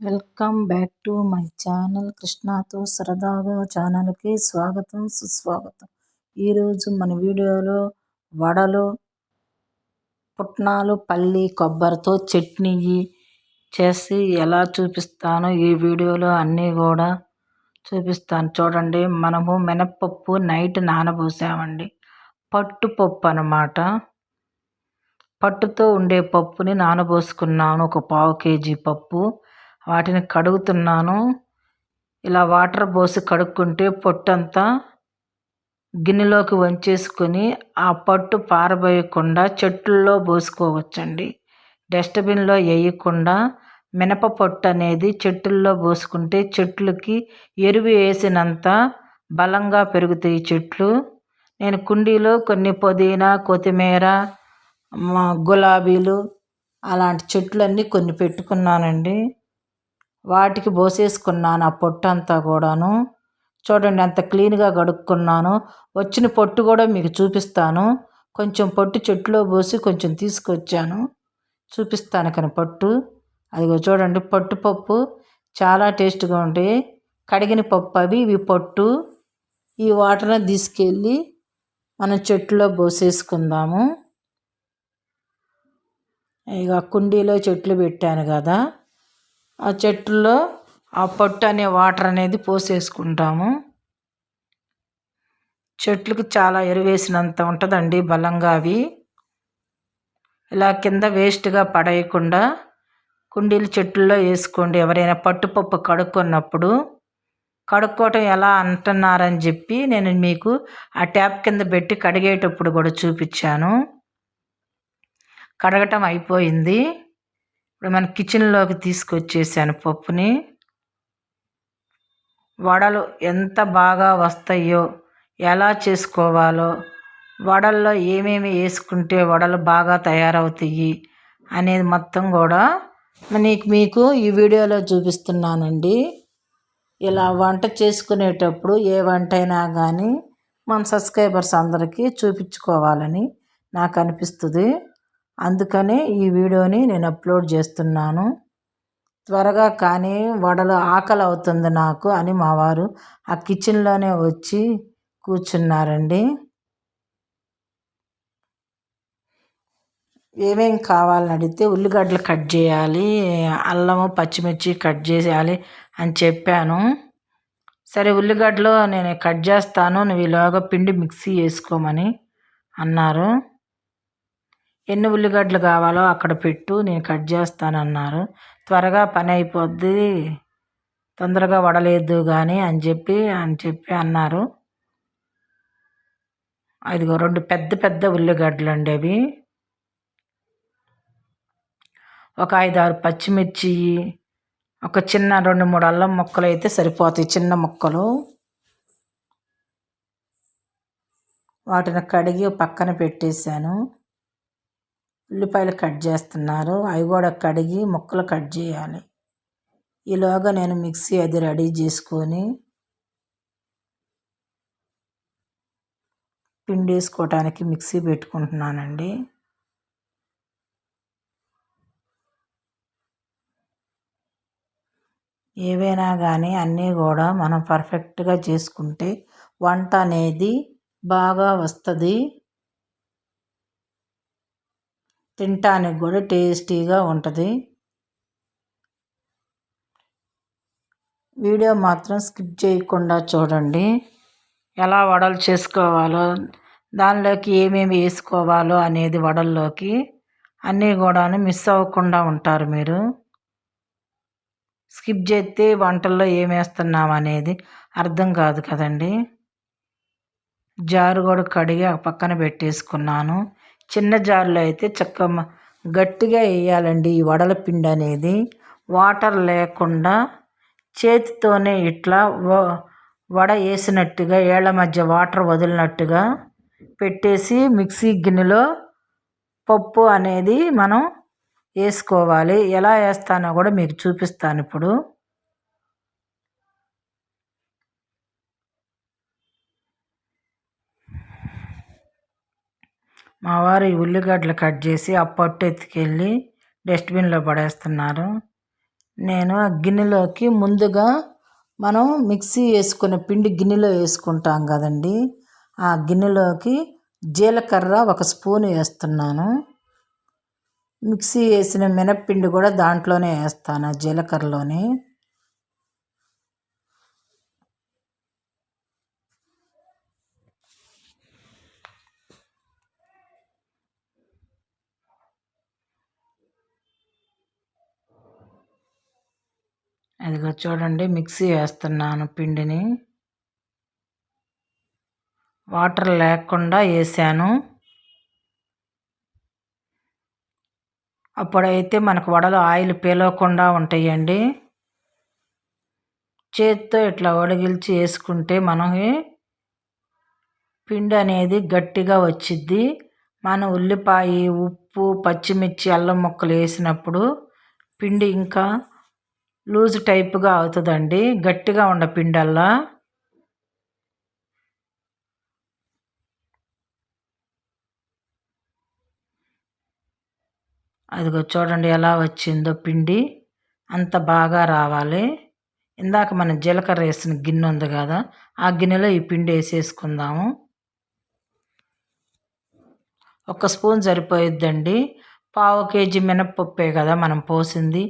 Welcome back to my channel కృష్ణతో సరదాగా ఛానల్కి స్వాగతం సుస్వాగతం. ఈరోజు మన వీడియోలో వడలు, పుట్నాలు, పల్లి, కొబ్బరితో చట్నీ చేసి ఎలా చూపిస్తానో ఈ వీడియోలో అన్నీ కూడా చూపిస్తాను. చూడండి, మనము మినప్పప్పు నైట్ నానబోసామండి. పట్టుపప్పు అన్నమాట. పట్టుతో ఉండే పప్పుని నానబోసుకున్నాను. ఒక పావు కేజీ పప్పు. వాటిని కడుగుతున్నాను. ఇలా వాటర్ పోసి కడుక్కుంటే పొట్టంతా గిన్నెలోకి వంచేసుకొని ఆ పట్టు పారబోయకుండా చెట్టుల్లో పోసుకోవచ్చండి. డస్ట్బిన్లో వేయకుండా మినప పొట్టు అనేది చెట్టుల్లో పోసుకుంటే చెట్లకి ఎరువు వేసినంత బలంగా పెరుగుతాయి చెట్లు. నేను కుండీలో కొన్ని పుదీనా, కొత్తిమీర, గులాబీలు అలాంటి చెట్లన్నీ కొన్ని పెట్టుకున్నానండి. వాటికి పోసేసుకున్నాను ఆ పొట్టు అంతా కూడాను. చూడండి ఎంత క్లీన్గా కడుక్కున్నాను. వచ్చిన పొట్టు కూడా మీకు చూపిస్తాను. కొంచెం పొట్టు చెట్టులో పోసి కొంచెం తీసుకొచ్చాను, చూపిస్తాను. కానీ పొట్టు అదిగో చూడండి, పప్పు చాలా టేస్ట్గా ఉంటాయి. కడిగిన పప్పు ఇవి పొట్టు. ఈ వాటర్ని తీసుకెళ్ళి మనం చెట్టులో పోసేసుకుందాము. ఇక కుండీలో చెట్లు పెట్టాను కదా, ఆ చెట్టులో ఆ పొట్టు అనే వాటర్ అనేది పోసేసుకుంటాము. చెట్లకు చాలా ఎరువేసినంత ఉంటుందండి బలంగా. అవి ఇలా కింద వేస్ట్గా పడేయకుండా కుండీలు చెట్టుల్లో వేసుకోండి. ఎవరైనా పట్టుపప్పు కడుక్కున్నప్పుడు కడుక్కోవటం ఎలా అంటున్నారని చెప్పి నేను మీకు ఆ ట్యాప్ కింద పెట్టి కడిగేటప్పుడు కూడా చూపించాను. కడగటం అయిపోయింది. ఇప్పుడు మన కిచెన్లోకి తీసుకొచ్చేసాను పప్పుని. వడలు ఎంత బాగా వస్తాయో, ఎలా చేసుకోవాలో, వడల్లో ఏమేమి వేసుకుంటే వడలు బాగా తయారవుతాయి అనేది మొత్తం కూడా మీకు ఈ వీడియోలో చూపిస్తున్నానండి. ఇలా వంట చేసుకునేటప్పుడు ఏ వంట అయినా కానీ మన సబ్స్క్రైబర్స్ అందరికీ చూపించుకోవాలని నాకు అనిపిస్తుంది. అందుకనే ఈ వీడియోని నేను అప్లోడ్ చేస్తున్నాను. త్వరగా కానీ వడలు ఆకలి అవుతుంది నాకు అని మా వారు ఆ కిచెన్లోనే వచ్చి కూర్చున్నారండి. ఏమేమి కావాలని అడిగితే ఉల్లిగడ్డలు కట్ చేయాలి, అల్లము పచ్చిమిర్చి కట్ చేయాలి అని చెప్పాను. సరే ఉల్లిగడ్డలు నేను కట్ చేస్తాను, నువ్వు ఈలోగా పిండి మిక్సీ వేసుకోమని అన్నారు. ఎన్ని ఉల్లిగడ్డలు కావాలో అక్కడ పెట్టు, నేను కట్ చేస్తానన్నారు. త్వరగా పని అయిపోద్ది, తొందరగా వడలేదు కానీ అని చెప్పి అన్నారు. అదిగో 2 పెద్ద పెద్ద ఉల్లిగడ్డలు అండి అవి. ఒక 5-6 పచ్చిమిర్చి, ఒక చిన్న 2-3 అల్లం ముక్కలు అయితే సరిపోతాయి, చిన్న ముక్కలు. వాటిని కడిగి పక్కన పెట్టేశాను. ఉల్లిపాయలు కట్ చేస్తున్నారు, అవి కూడా కడిగి ముక్కలు కట్ చేయాలి. ఈలోగా నేను మిక్సీ అది రెడీ చేసుకొని పిండి వేసుకోవటానికి మిక్సీ పెట్టుకుంటున్నానండి. ఏవైనా కానీ అన్నీ కూడా మనం పర్ఫెక్ట్గా చేసుకుంటే వంట అనేది బాగా వస్తుంది, తినటానికి కూడా టేస్టీగా ఉంటుంది. వీడియో మాత్రం స్కిప్ చేయకుండా చూడండి. ఎలా వడలు చేసుకోవాలో, దానిలోకి ఏమేమి వేసుకోవాలో అనేది వడల్లోకి అన్నీ కూడా మిస్ అవ్వకుండా ఉంటారు మీరు. స్కిప్ చేస్తే వంటల్లో ఏం వేస్తున్నాం అనేది అర్థం కాదు కదండి. జారు కూడా కడిగి పక్కన పెట్టేసుకున్నాను. చిన్న జారులో అయితే గట్టిగా వేయాలండి ఈ వడల పిండి అనేది. వాటర్ లేకుండా చేతితోనే ఇట్లా వడ వేసినట్టుగా ఏళ్ల మధ్య వాటర్ వదిలినట్టుగా పెట్టేసి మిక్సీ గిన్నెలో పప్పు అనేది మనం వేసుకోవాలి. ఎలా వేస్తానో కూడా మీకు చూపిస్తాను ఇప్పుడు. మా వారు ఈ ఉల్లిగడ్డలు కట్ చేసి ఆ పొట్టు ఎత్తుకెళ్ళి డస్ట్బిన్లో పడేస్తున్నారు. నేను ఆ గిన్నెలోకి ముందుగా మనం మిక్సీ వేసుకున్న పిండి గిన్నెలో వేసుకుంటాం కదండి, ఆ గిన్నెలోకి జీలకర్ర 1 స్పూన్ వేస్తున్నాను. మిక్సీ వేసిన మినప్పిండి కూడా దాంట్లోనే వేస్తాను, ఆ జీలకర్రలోనే. అదిగో చూడండి, మిక్సీ వేస్తున్నాను పిండిని. వాటర్ లేకుండా వేసాను. అప్పుడైతే మనకు వడలు ఆయిల్ పీలవకుండా ఉంటాయండి. చేత్తో ఇట్లా వడగిల్చి వేసుకుంటే మనకి పిండి అనేది గట్టిగా వచ్చిద్ది. మనం ఉల్లిపాయ, ఉప్పు, పచ్చిమిర్చి, అల్లం ముక్కలు వేసినప్పుడు పిండి ఇంకా లూజ్ టైప్గా అవుతుందండి, గట్టిగా ఉండ పిండల్లా. అదిగో చూడండి ఎలా వచ్చిందో పిండి, అంత బాగా రావాలి. ఇందాక మనం జీలకర్ర వేసిన గిన్నె ఉంది కదా, ఆ గిన్నెలో ఈ పిండి వేసేసుకుందాము. 1 స్పూన్ సరిపోయిద్దండి. పావు కేజీ మినప్పప్పే కదా మనం పోసింది.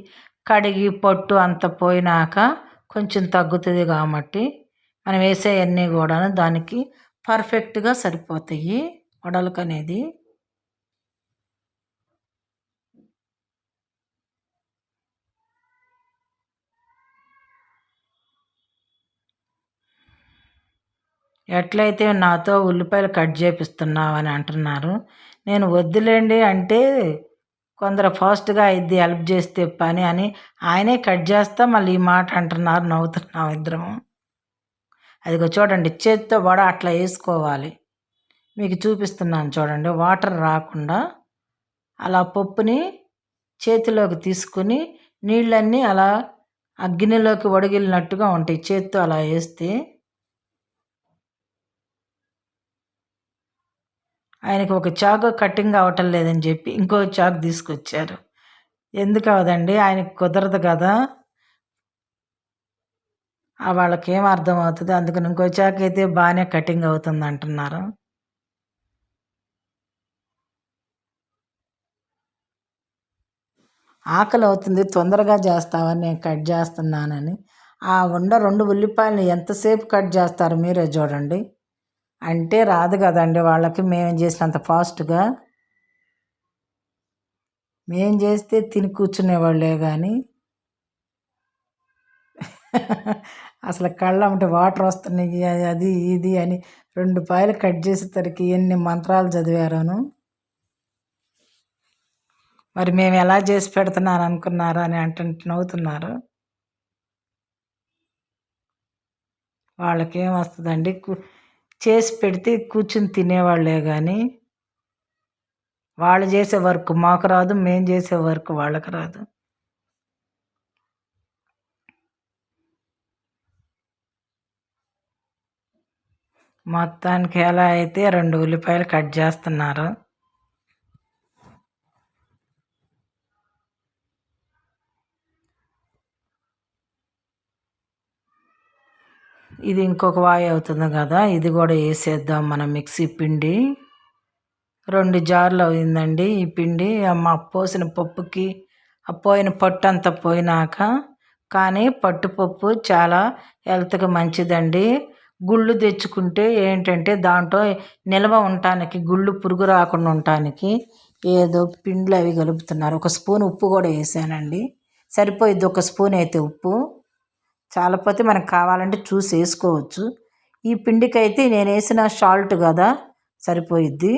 కడిగి పొట్టు అంత పోయినాక కొంచెం తగ్గుతుంది కాబట్టి మనం వేసేవన్నీ కూడా దానికి పర్ఫెక్ట్గా సరిపోతాయి వడలకు అనేది. ఎట్లయితే నాతో ఉల్లిపాయలు కట్ చేపిస్తున్నావని అంటున్నారు. నేను వద్దులేండి అంటే కొందరు ఫాస్ట్గా అయిద్ది హెల్ప్ చేస్తే పని అని ఆయనే కట్ చేస్తా మళ్ళీ ఈ మాట అంటున్నారు, నవ్వుతున్నాం ఇద్దరము. అదిగో చూడండి, చేత్తో వడ అట్లా వేసుకోవాలి. మీకు చూపిస్తున్నాను చూడండి, వాటర్ రాకుండా అలా పప్పుని చేతిలోకి తీసుకుని నీళ్ళన్నీ అలా ఆ గిన్నెలోకి వడగిలినట్టుగా ఉంటాయి చేత్తో అలా వేస్తే. ఆయనకి ఒక చాకు కటింగ్ అవ్వటం లేదని చెప్పి ఇంకో చాకు తీసుకొచ్చారు. ఎందుకు అవదండి, ఆయనకి కుదరదు కదా, వాళ్ళకేం అర్థం అవుతుంది, అందుకని ఇంకో చాకు అయితే బాగానే కటింగ్ అవుతుంది అంటున్నారు. ఆకలి అవుతుంది తొందరగా చేస్తావని నేను కట్ చేస్తున్నానని. ఆ 2 ఉల్లిపాయలు ఎంతసేపు కట్ చేస్తారు మీరే చూడండి. అంటే రాదు కదండి వాళ్ళకి మేము చేసినంత ఫాస్ట్గా. మేం చేస్తే తిని కూర్చునేవాళ్ళే కానీ అసలు కళ్ళమ్మట వాటర్ వస్తున్నాయి, అది ఇది అని 2 పాయలు కట్ చేసేసరికి ఎన్ని మంత్రాలు చదివారాను. మరి మేము ఎలా చేసి పెడుతున్నారు అనుకున్నారా అని నవ్వుతున్నారు. వాళ్ళకేం వస్తుందండి, చేసి పెడితే కూర్చుని తినేవాళ్ళే కానీ వాళ్ళు చేసే వర్క్ మాకు రాదు, మేము చేసే వర్క్ వాళ్ళకి రాదు. మొత్తానికి ఎలా అయితే 2 ఉల్లిపాయలు కట్ చేస్తున్నారు. ఇది ఇంకొక వాయి అవుతుంది కదా, ఇది కూడా వేసేద్దాం మనం మిక్సీ పిండి. 2 జార్లు అయిందండి ఈ పిండి. మా పోసిన పప్పుకి ఆ పోయిన పట్టు అంతా పోయినాక. కానీ పట్టుపప్పు చాలా హెల్త్కి మంచిదండి. గుళ్ళు తెచ్చుకుంటే ఏంటంటే దాంట్లో నిల్వ ఉండటానికి, గుళ్ళు పురుగు రాకుండా ఉండటానికి ఏదో పిండిలు అవి కలుపుతున్నారు. 1 స్పూన్ ఉప్పు కూడా వేసానండి, సరిపోయిద్ది 1 స్పూన్ అయితే ఉప్పు. చాలపోతే మనకు కావాలంటే చూసి వేసుకోవచ్చు. ఈ పిండికి అయితే నేను వేసిన సాల్ట్ కదా సరిపోయిద్ది.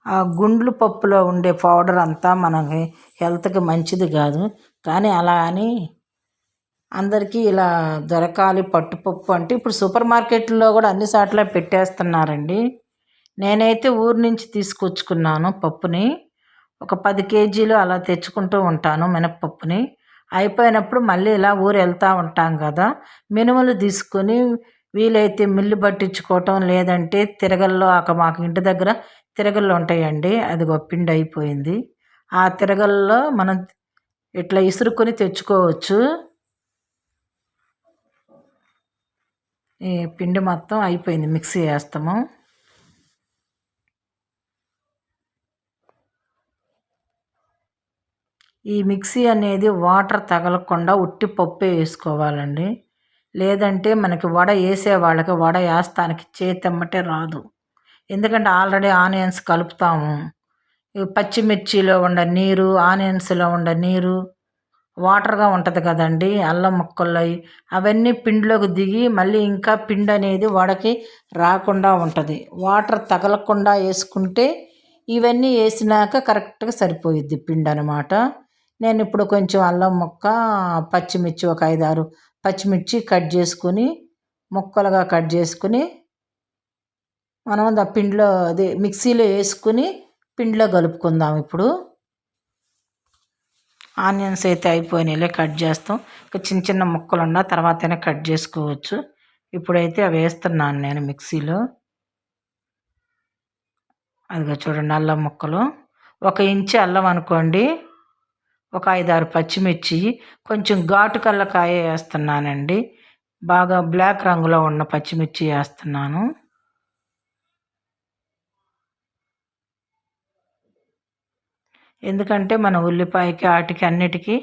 ఆ గుండ్లు పప్పులో ఉండే పౌడర్ అంతా మనకి హెల్త్కి మంచిది కాదు. కానీ అలా అని అందరికీ ఇలా దొరకాలి పట్టుపప్పు అంటే ఇప్పుడు సూపర్ మార్కెట్లో కూడా అన్ని సార్లు పెట్టేస్తున్నారండి. నేనైతే ఊరు నుంచి తీసుకొచ్చుకున్నాను పప్పుని. ఒక 10 కేజీలు అలా తెచ్చుకుంటూ ఉంటాను మినప్పప్పుని. అయిపోయినప్పుడు మళ్ళీ ఇలా ఊరు వెళ్తూ ఉంటాం కదా, మినుములు తీసుకొని వీలైతే మిల్లు పట్టించుకోవటం, లేదంటే తిరగల్లో మాకు ఇంటి దగ్గర తిరగళ్ళు ఉంటాయండి. అదిగో పిండి అయిపోయింది, ఆ తిరగల్లో మనం ఇట్లా ఇసురుకొని తెచ్చుకోవచ్చు. ఈ పిండి మొత్తం అయిపోయింది, మిక్సీ వేస్తాము. ఈ మిక్సీ అనేది వాటర్ తగలకుండా ఉట్టి పప్పే వేసుకోవాలండి. లేదంటే మనకి వడ వేసే వాళ్ళకి వడ వేస్తానికి చేతెమ్మటే రాదు. ఎందుకంటే ఆల్రెడీ ఆనియన్స్ కలుపుతాము. పచ్చిమిర్చిలో ఉండే నీరు, ఆనియన్స్లో ఉండే నీరు వాటర్గా ఉంటుంది కదండి, అల్లం ముక్కల్లో అవన్నీ పిండిలోకి దిగి మళ్ళీ ఇంకా పిండి అనేది వడకి రాకుండా ఉంటుంది. వాటర్ తగలకుండా వేసుకుంటే ఇవన్నీ వేసినాక కరెక్ట్గా సరిపోయిద్ది పిండి అనమాట. నేను ఇప్పుడు కొంచెం అల్లం ముక్క, పచ్చిమిర్చి ఒక 5-6 పచ్చిమిర్చి కట్ చేసుకుని ముక్కలుగా కట్ చేసుకుని మనం పిండిలో అదే మిక్సీలో వేసుకుని పిండిలో కలుపుకుందాం. ఇప్పుడు ఆనియన్స్ అయితే అయిపోయినాయిలే, కట్ చేస్తాం. ఇంకా చిన్న చిన్న ముక్కలు ఉన్న తర్వాతనే కట్ చేసుకోవచ్చు. ఇప్పుడైతే అవి వేస్తున్నాను నేను మిక్సీలో. అదిగో చూడండి, అల్లం ముక్కలు 1 ఇంచు అల్లం అనుకోండి, ఒక 5-6 పచ్చిమిర్చి, కొంచెం ఘాటు కల్లకాయ వేస్తున్నానండి. బాగా బ్లాక్ రంగులో ఉన్న పచ్చిమిర్చి వేస్తున్నాను. ఎందుకంటే మన ఉల్లిపాయకి వాటికి అన్నిటికీ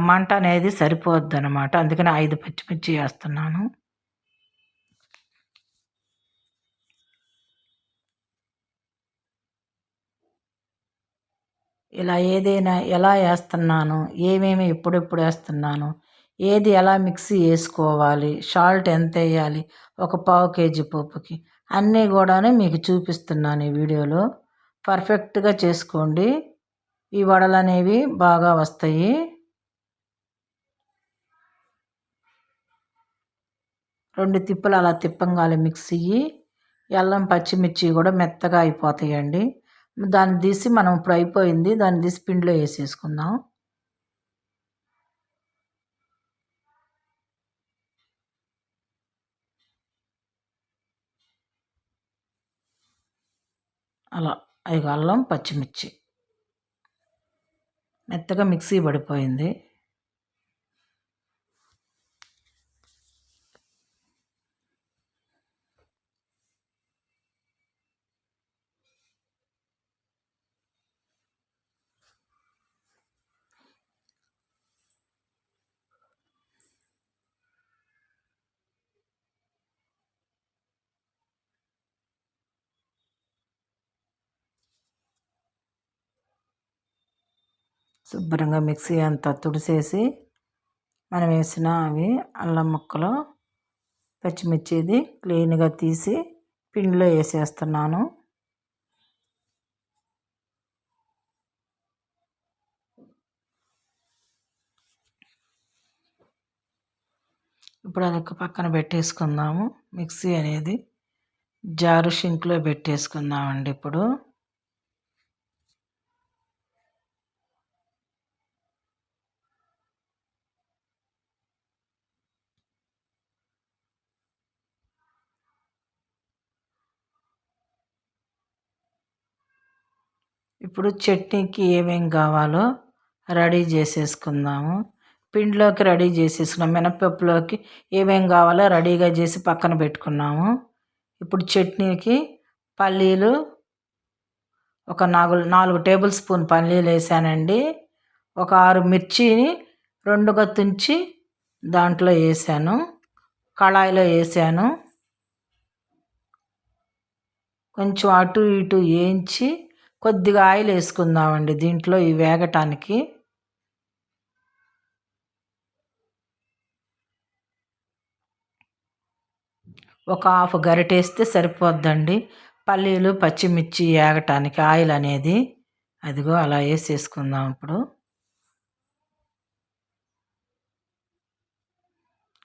మంట అనేది సరిపోద్ది అనమాట. అందుకని 5 పచ్చిమిర్చి వేస్తున్నాను. ఇలా ఏదైనా ఎలా వేస్తున్నాను, ఏమేమి ఎప్పుడెప్పుడు వేస్తున్నాను, ఏది ఎలా మిక్సీ వేసుకోవాలి, సాల్ట్ ఎంత వేయాలి ఒక 1/4 కేజీ పప్పుకి, అన్నీ కూడాను మీకు చూపిస్తున్నాను ఈ వీడియోలో. పర్ఫెక్ట్గా చేసుకోండి, ఈ వడలు అనేవి బాగా వస్తాయి. రెండు తిప్పులు అలా తిప్పంగాలి మిక్సీ. అల్లం పచ్చిమిర్చి కూడా మెత్తగా అయిపోతాయండి. దాన్ని తీసి మనం ఇప్పుడు అయిపోయింది, దాన్ని తీసి పిండిలో వేసేసుకుందాం. అలా అల్లం పచ్చిమిర్చి మెత్తగా మిక్సీ పడిపోయింది. శుభ్రంగా మిక్సీ అంతా తుడిసేసి మనం వేసిన అవి అల్లం ముక్కలు పచ్చిమిర్చిది క్లీన్గా తీసి పిండిలో వేసేస్తున్నాను. ఇప్పుడు అదొక పక్కన పెట్టేసుకుందాము. మిక్సీ అనేది జారు షింక్లో పెట్టేసుకుందామండి. ఇప్పుడు చట్నీకి ఏమేం కావాలో రెడీ చేసేసుకుందాము. పిండిలోకి రెడీ చేసేసుకున్నాం, మినపప్పులోకి ఏమేం కావాలో రెడీగా చేసి పక్కన పెట్టుకున్నాము. ఇప్పుడు చట్నీకి పల్లీలు ఒక 4 టేబుల్ స్పూన్ పల్లీలు వేసానండి. ఒక 6 మిర్చిని 2గా తుంచి దాంట్లో వేసాను, కళాయిలో వేసాను. కొంచెం అటు ఇటు వేయించి కొద్దిగా ఆయిల్ వేసుకుందామండి దీంట్లో ఈ వేగటానికి. ఒక 1/2 గరిటేస్తే సరిపోద్దండి పల్లీలు పచ్చిమిర్చి వేగటానికి ఆయిల్ అనేది. అదిగో అలా వేసేసుకుందాం.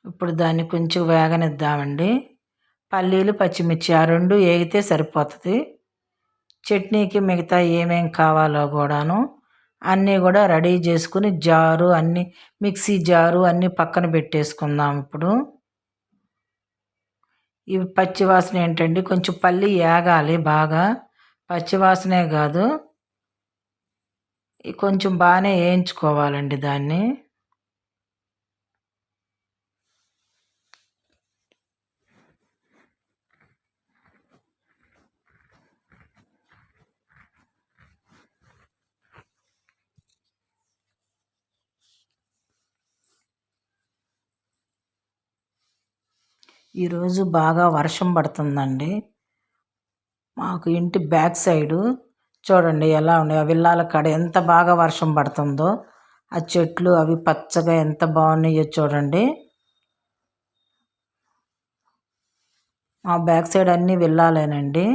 ఇప్పుడు దాన్ని కొంచెం వేగనిద్దామండి. పల్లీలు పచ్చిమిర్చి ఆ 2 వేగితే సరిపోతుంది. చట్నీకి మిగతా ఏమేం కావాలో కూడాను అన్నీ కూడా రెడీ చేసుకుని జారు అన్నీ మిక్సీ జారు అన్నీ పక్కన పెట్టేసుకుందాం. ఇప్పుడు ఇవి పచ్చివాసన ఏంటండి, కొంచెం పల్లి వేగాలి బాగా, పచ్చివాసనే కాదు కొంచెం బాగానే వేయించుకోవాలండి దాన్ని. ఈరోజు బాగా వర్షం పడుతుందండి. మాకు ఇంటి బ్యాక్ సైడు చూడండి ఎలా ఉన్నాయి, ఆ విల్లాల కాడ ఎంత బాగా వర్షం పడుతుందో. ఆ చెట్లు అవి పచ్చగా ఎంత బాగున్నాయో చూడండి. మా బ్యాక్ సైడ్ అన్నీ విల్లాలేనండి.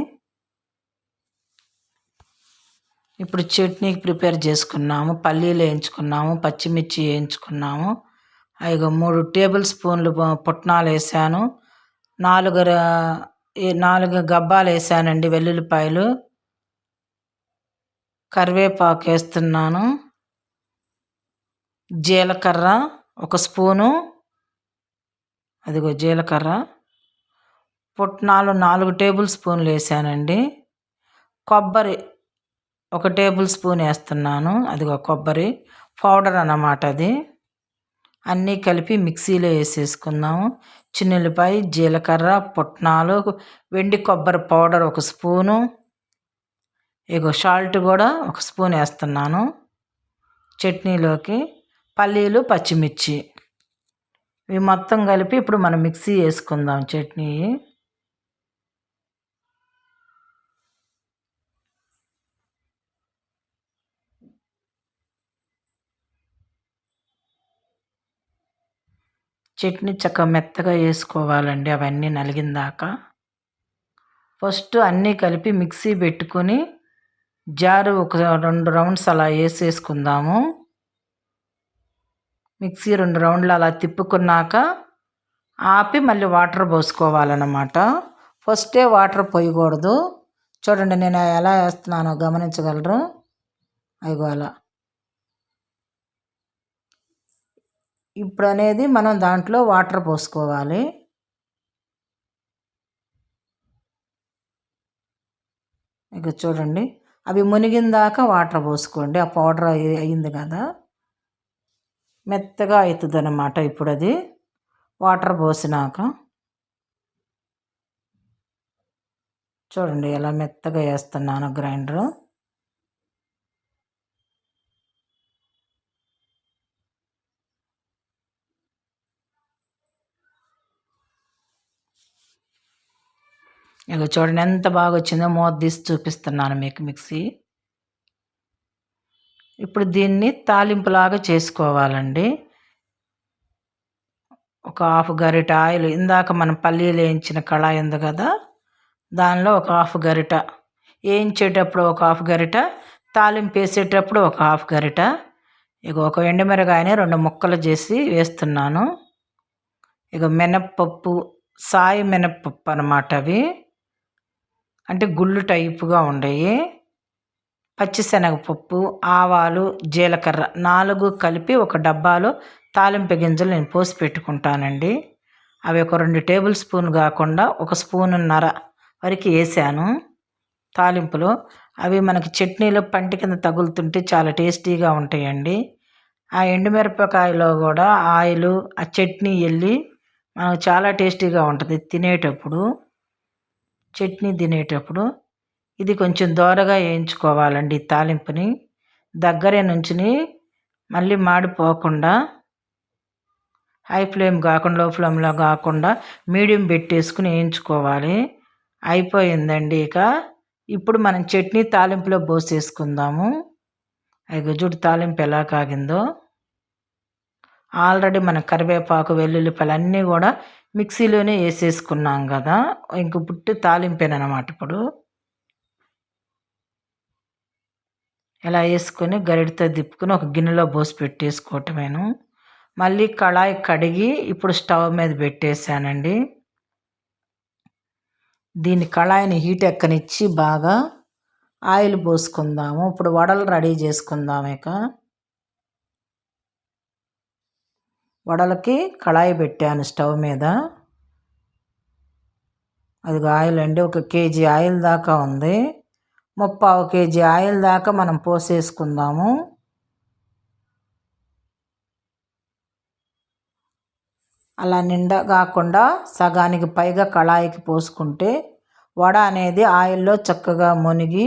ఇప్పుడు చట్నీకి ప్రిపేర్ చేసుకున్నాము. పల్లీలు వేయించుకున్నాము, పచ్చిమిర్చి వేయించుకున్నాము. ఇక 3 టేబుల్ స్పూన్లు పుట్నాలు వేసాను. 4 గబ్బాలు వేసానండి వెల్లుల్లిపాయలు. కరివేపాకు వేస్తున్నాను. జీలకర్ర 1 స్పూను, అదిగో జీలకర్ర. పుట్నాలు 4 టేబుల్ స్పూన్లు వేసానండి. కొబ్బరి 1 టేబుల్ స్పూన్ వేస్తున్నాను. అదిగో కొబ్బరి పౌడర్ అన్నమాట అది. అన్నీ కలిపి మిక్సీలో వేసేసుకుందాము. చిన్నుల్లిపాయ, జీలకర్ర, పుట్నాలు, వెండి కొబ్బరి పౌడర్ 1 స్పూను. ఇగో సాల్ట్ కూడా 1 స్పూన్ వేస్తున్నాను చట్నీలోకి. పల్లీలు, పచ్చిమిర్చి ఇవి మొత్తం కలిపి ఇప్పుడు మనం మిక్సీ వేసుకుందాం చట్నీ. చట్నీ చక్కగా మెత్తగా వేసుకోవాలండి అవన్నీ నలిగిందాక. ఫస్ట్ అన్నీ కలిపి మిక్సీ పెట్టుకొని జారు ఒక 2 రౌండ్స్ అలా వేసేసుకుందాము. మిక్సీ 2 రౌండ్లు అలా తిప్పుకున్నాక ఆపి మళ్ళీ వాటర్ పోసుకోవాలన్నమాట. ఫస్టే వాటర్ పోయకూడదు. చూడండి నేను ఎలా వేస్తున్నానో గమనించగలరు. అదిగో అలా. ఇప్పుడు అనేది మనం దాంట్లో వాటర్ పోసుకోవాలి. ఇక చూడండి అవి మునిగిందాక వాటర్ పోసుకోండి. ఆ పౌడర్ అయింది కదా, మెత్తగా అవుతుంది అన్నమాట. ఇప్పుడు అది వాటర్ పోసినాక చూడండి ఎలా మెత్తగా వేస్తున్నాను గ్రైండరు. ఇక చూడండి ఎంత బాగా వచ్చిందో. మూత తీసి చూపిస్తున్నాను మీకు మిక్సీ. ఇప్పుడు దీన్ని తాలింపులాగా చేసుకోవాలండి. ఒక 1/2 గరిట ఆయిల్, ఇందాక మనం పల్లీలు వేయించిన కళాయి ఉంది కదా, దానిలో ఒక 1/2 గరిట, వేయించేటప్పుడు ఒక 1/2 గరిట, తాలింపు వేసేటప్పుడు ఒక 1/2 గరిట. ఇక ఒక ఎండుమిరగాయని 2 ముక్కలు చేసి వేస్తున్నాను. ఇక మినప్పప్పు, సాయి మినప్పప్పు అన్నమాట అవి, అంటే గుళ్ళు టైపుగా ఉండేవి. పచ్చిశనగపప్పు, ఆవాలు, జీలకర్ర 4 కలిపి ఒక డబ్బాలో తాలింపు గింజలు నేను పోసి పెట్టుకుంటానండి. అవి ఒక 2 టేబుల్ స్పూన్ కాకుండా 1 స్పూనున్నర వరకు వేసాను తాలింపులో. అవి మనకి చట్నీలో పంటి కింద తగులుతుంటే చాలా టేస్టీగా ఉంటాయండి. ఆ ఎండుమిరపకాయలో కూడా ఆయిల్, ఆ చట్నీ వెళ్ళి మనకు చాలా టేస్టీగా ఉంటుంది తినేటప్పుడు. చట్నీ తినేటప్పుడు ఇది కొంచెం దోరగా వేయించుకోవాలండి తాలింపుని. దగ్గరే నుంచుని మళ్ళీ మాడిపోకుండా, హై ఫ్లేమ్ కాకుండా లో ఫ్లేమ్లో కాకుండా మీడియం పెట్టేసుకుని వేయించుకోవాలి. అయిపోయిందండి. ఇక ఇప్పుడు మనం చట్నీ తాలింపులో పోసేసుకుందాము. అది జుట్టు తాలింపు ఎలా కాగిందో. ఆల్రెడీ మన కరివేపాకు, వెల్లుల్లిపాయలు అన్నీ కూడా మిక్సీలోనే వేసేసుకున్నాం కదా, ఇంక పుట్టి తాలింపేనమాట. ఇప్పుడు ఇలా వేసుకొని గరిటతో తిప్పుకొని ఒక గిన్నెలో పోసి పెట్టేసుకోవటమేను. మళ్ళీ కళాయి కడిగి ఇప్పుడు స్టవ్ మీద పెట్టేశానండి. దీన్ని కళాయిని హీట్ ఎక్కనిచ్చి బాగా ఆయిల్ పోసుకుందాము. ఇప్పుడు వడలు రెడీ చేసుకుందాము. ఇక వడలకి కళాయి పెట్టాను స్టవ్ మీద. అది ఆయిల్ అండి, 1 కేజీ ఆయిల్ దాకా ఉంది. 3/4 కేజీ ఆయిల్ దాకా మనం పోసేసుకుందాము. అలా నిండా కాకుండా సగానికి పైగా కళాయికి పోసుకుంటే వడ అనేది ఆయిల్లో చక్కగా మునిగి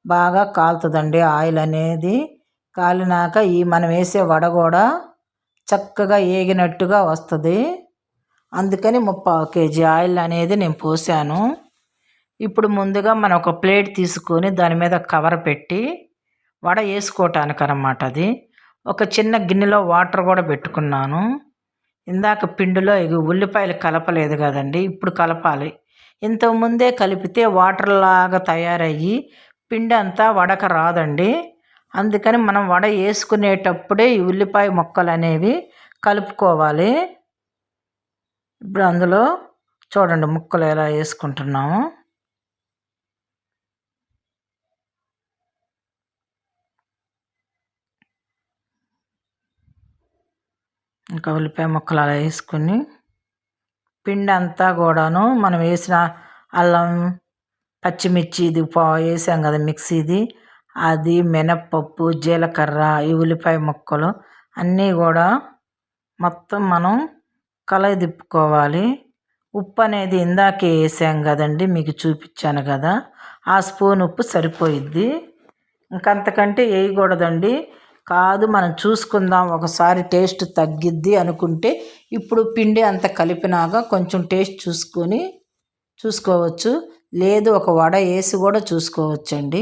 బాగా కాలుతుందండి. ఆయిల్ అనేది కాలినాక మనం వేసే వడ కూడా చక్కగా ఏగినట్టుగా వస్తుంది. అందుకని 3/4 కేజీ ఆయిల్ అనేది నేను పోసాను. ఇప్పుడు ముందుగా మనం ఒక ప్లేట్ తీసుకొని దాని మీద కవర్ పెట్టి వడ వేసుకోవటానికి అన్నమాట. అది ఒక చిన్న గిన్నెలో వాటర్ కూడా పెట్టుకున్నాను. ఇందాక పిండిలో ఉల్లిపాయలు కలపలేదు కదండి, ఇప్పుడు కలపాలి. ఇంతకుముందే కలిపితే వాటర్ లాగా తయారయ్యి పిండి అంతా వడక రాదండి. అందుకని మనం వడ వేసుకునేటప్పుడే ఈ ఉల్లిపాయ ముక్కలు అనేవి కలుపుకోవాలి. ఇప్పుడు అందులో చూడండి ముక్కలు ఎలా వేసుకుంటున్నాము. ఇంకా ఉల్లిపాయ ముక్కలు అలా వేసుకుని పిండి అంతా కూడాను మనం వేసిన అల్లం పచ్చిమిర్చి ఇది వేసాం కదా మిక్సీది, అది మినప్పప్పు జీలకర్ర ఈ ఉల్లిపాయ ముక్కలు అన్నీ కూడా మొత్తం మనం కలయి తిప్పుకోవాలి. ఉప్పు అనేది ఇందాకే వేసాం కదండి, మీకు చూపించాను కదా, ఆ స్పూన్ ఉప్పు సరిపోయిద్ది. ఇంకంతకంటే వేయకూడదండి. కాదు మనం చూసుకుందాం ఒకసారి టేస్ట్ తగ్గిద్ది అనుకుంటే ఇప్పుడు పిండి అంత కలిపినాక కొంచెం టేస్ట్ చూసుకోవచ్చు. లేదు ఒక వడ వేసి కూడా చూసుకోవచ్చండి.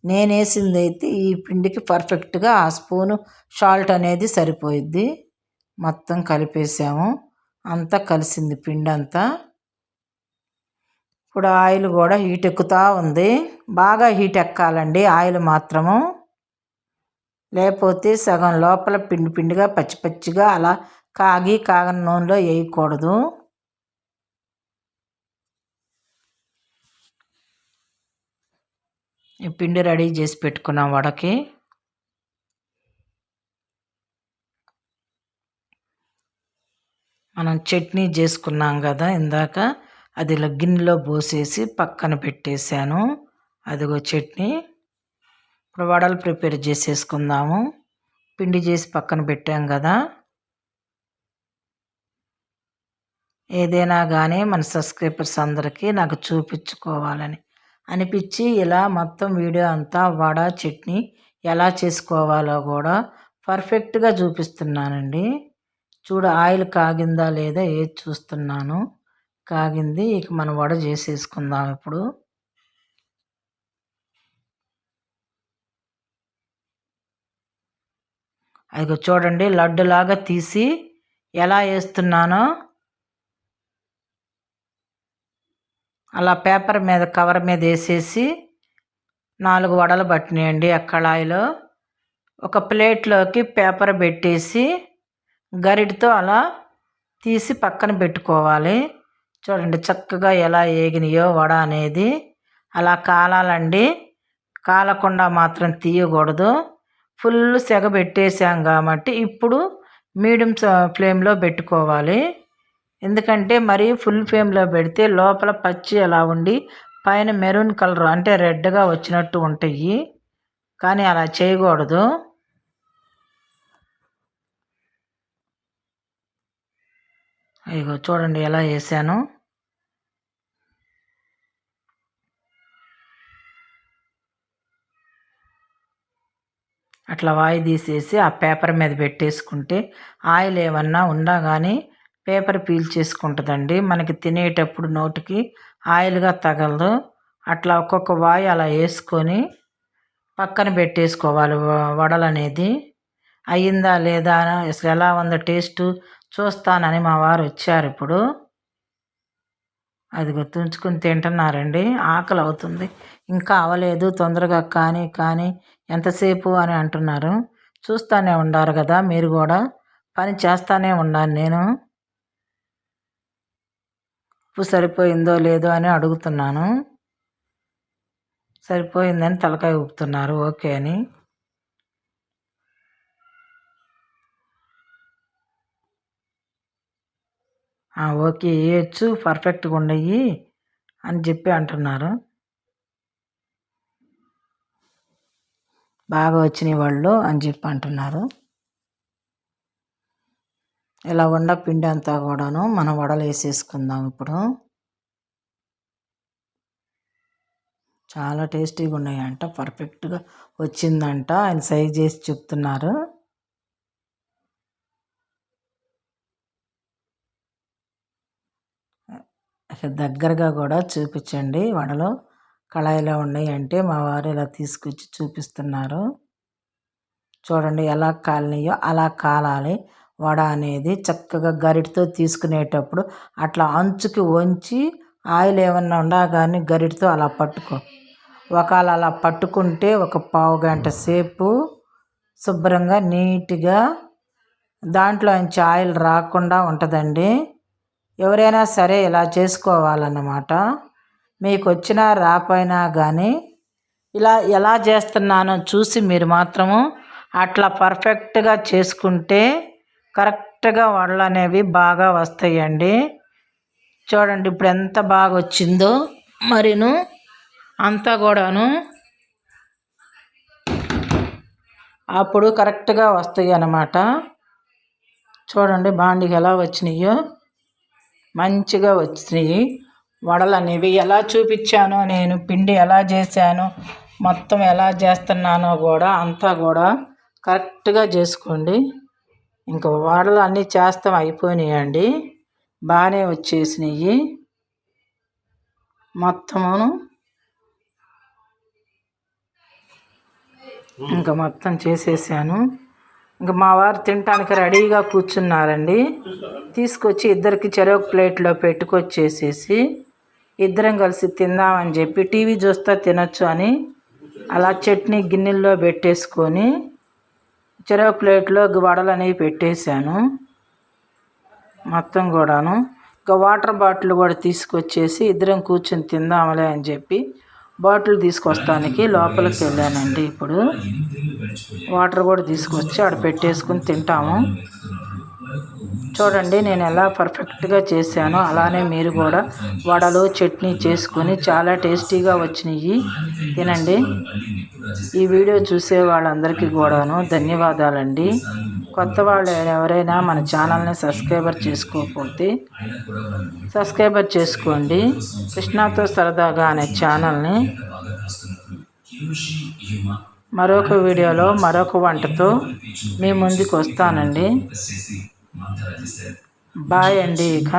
నేను వేసింది అయితే ఈ పిండికి పర్ఫెక్ట్గా ఆ స్పూను సాల్ట్ అనేది సరిపోయిద్ది. మొత్తం కలిపేసాము, అంతా కలిసింది పిండి అంతా. ఇప్పుడు ఆయిల్ కూడా హీట్ ఎక్కుతూ ఉంది. బాగా హీట్ ఎక్కాలండి ఆయిల్ మాత్రము, లేకపోతే సగం లోపల పిండి పిండిగా పచ్చి పచ్చిగా అలా కాగని నూనెలో వేయకూడదు. ఈ పిండి రెడీ చేసి పెట్టుకున్నాం వడకి. మనం చట్నీ చేసుకున్నాం కదా ఇందాక, అది గిన్నెలో పోసేసి పక్కన పెట్టేశాను. అదిగో చట్నీ. ఇప్పుడు వడలు ప్రిపేర్ చేసేసుకుందాము. పిండి చేసి పక్కన పెట్టాం కదా. ఏదైనా కానీ మన సబ్స్క్రైబర్స్ అందరికీ నాకు చూపించుకోవాలని అనిపించి ఇలా మొత్తం వీడియో అంతా వడ చట్నీ ఎలా చేసుకోవాలో కూడా పర్ఫెక్ట్గా చూపిస్తున్నానండి. చూడు ఆయిల్ కాగిందా లేదా ఏది చూస్తున్నాను, కాగింది. ఇక మనం వడ చేసేసుకుందాం ఇప్పుడు. అదిగో చూడండి లడ్డులాగా తీసి ఎలా వేస్తున్నానో అలా పేపర్ మీద కవర్ మీద వేసేసి 4 వడలు పట్టినాయండి ఆ కళాయిలో. ఒక ప్లేట్లోకి పేపర్ పెట్టేసి గరిటతో అలా తీసి పక్కన పెట్టుకోవాలి. చూడండి చక్కగా ఎలా ఏగినాయో వడ అనేది. అలా కాలాలండి, కాలకుండా మాత్రం తీయకూడదు. ఫుల్ సెగ పెట్టేసాం కాబట్టి ఇప్పుడు మీడియం ఫ్లేమ్లో పెట్టుకోవాలి. ఎందుకంటే మరీ ఫుల్ ఫ్లేమ్లో పెడితే లోపల పచ్చి అలా ఉండి పైన మెరూన్ కలర్ అంటే రెడ్గా వచ్చినట్టు ఉంటాయి, కానీ అలా చేయకూడదు. ఇగో చూడండి ఎలా వేసాను. అట్లా వాయి తీసేసి ఆ పేపర్ మీద పెట్టేసుకుంటే ఆయిల్ ఏమన్నా ఉన్నా కానీ పేపర్ పీల్చేసుకుంటుందండి. మనకి తినేటప్పుడు నోటికి ఆయిల్గా తగలదు. అట్లా ఒక్కొక్క వాయి అలా వేసుకొని పక్కన పెట్టేసుకోవాలి. వడలు అనేది అయ్యిందా లేదా అసలు ఎలా ఉందో టేస్ట్ చూస్తానని మా వారు వచ్చారు ఇప్పుడు. అది గుర్తుంచుకుని తింటున్నారండి. ఆకలి అవుతుంది, ఇంకా అవ్వలేదు తొందరగా కానీ ఎంతసేపు అని అంటున్నారు. చూస్తూనే ఉండారు కదా మీరు కూడా, పని చేస్తూనే ఉన్నాను నేను. ఉప్పు సరిపోయిందో లేదో అని అడుగుతున్నాను. సరిపోయిందని తలకాయ ఊపుతున్నారు ఓకే అని. ఓకే వేయచ్చు, పర్ఫెక్ట్గా ఉండయి అని చెప్పి అంటున్నారు. బాగా వచ్చినాయి వాళ్ళు అని చెప్పి అంటున్నారు. ఇలా పిండి అంతా కూడాను మనం వడలు వేసేసుకుందాం. ఇప్పుడు చాలా టేస్టీగా ఉన్నాయంట, పర్ఫెక్ట్గా వచ్చిందంట. ఆయన సైజ్ చేసి చెప్తున్నారు. దగ్గరగా కూడా చూపించండి. వడలు కళాయిలో ఉన్నాయి అంటే మా వారు ఇలా తీసుకొచ్చి చూపిస్తున్నారు. చూడండి ఎలా కాలినాయో అలా కాలాలి. వడ అనేది చక్కగా గరిటతో తీసుకునేటప్పుడు అట్లా అంచుకి వంచి ఆయిల్ ఏమన్నా ఉన్నా కానీ గరిటతో అలా పట్టుకో. ఒకవేళ అలా పట్టుకుంటే ఒక పావు గంట సేపు శుభ్రంగా నీట్గా దాంట్లో నుంచి ఆయిల్ రాకుండా ఉంటుందండి. ఎవరైనా సరే ఇలా చేసుకోవాలన్నమాట. మీకు వచ్చినా రాపోయినా కానీ ఇలా ఎలా చేస్తున్నానో చూసి మీరు మాత్రము అట్లా పర్ఫెక్ట్గా చేసుకుంటే కరెక్ట్గా వడలు అనేవి బాగా వస్తాయండి. చూడండి ఇప్పుడు ఎంత బాగా వచ్చిందో. మరిను అంతా కూడాను అప్పుడు కరెక్ట్గా వస్తాయి అన్నమాట. చూడండి బాండికి ఎలా వచ్చినాయో, మంచిగా వచ్చినాయి వడలు అనేవి. ఎలా చూపించానో నేను పిండి ఎలా చేశానో మొత్తం ఎలా చేస్తున్నానో కూడా అంతా కూడా కరెక్ట్గా చేసుకోండి. ఇంకా వడలు అన్నీ చేస్తాం అయిపోయినాయండి, బాగానే వచ్చేసినాయి మొత్తమును. ఇంకా మొత్తం చేసేసాను. ఇంకా మా వారు తినటానికి రెడీగా కూర్చున్నారండి. తీసుకొచ్చి ఇద్దరికి చెరొక ప్లేట్లో పెట్టుకొచ్చేసేసి ఇద్దరం కలిసి తిందామని చెప్పి టీవీ చూస్తా తినొచ్చు అని అలా చట్నీ గిన్నెల్లో పెట్టేసుకొని చెరొక ప్లేట్లో వడలు అనేవి పెట్టేశాను మొత్తం కూడాను. ఇంకా వాటర్ బాటిల్ కూడా తీసుకొచ్చేసి ఇద్దరం కూర్చొని తిందామలే అని చెప్పి బాటిల్ తీసుకొస్తానికి లోపలికి వెళ్ళానండి. ఇప్పుడు వాటర్ కూడా తీసుకొచ్చి ఆడ పెట్టేసుకుని తింటాము. చూడండి నేను ఎలా పర్ఫెక్ట్గా చేశానో అలానే మీరు కూడా వడలు చట్నీ చేసుకొని చాలా టేస్టీగా వచ్చినాయి తినండి. ఈ వీడియో చూసే వాళ్ళందరికీ కూడాను ధన్యవాదాలండి. కొత్త వాళ్ళు ఎవరైనా మన ఛానల్ని సబ్స్క్రైబర్ చేసుకోకపోతే సబ్స్క్రైబర్ చేసుకోండి. కృష్ణాతో సరదాగా అనే ఛానల్ని. మరొక వీడియోలో మరొక వంటతో మీ ముందుకు వస్తానండి. బాయ్ అండి. ఇక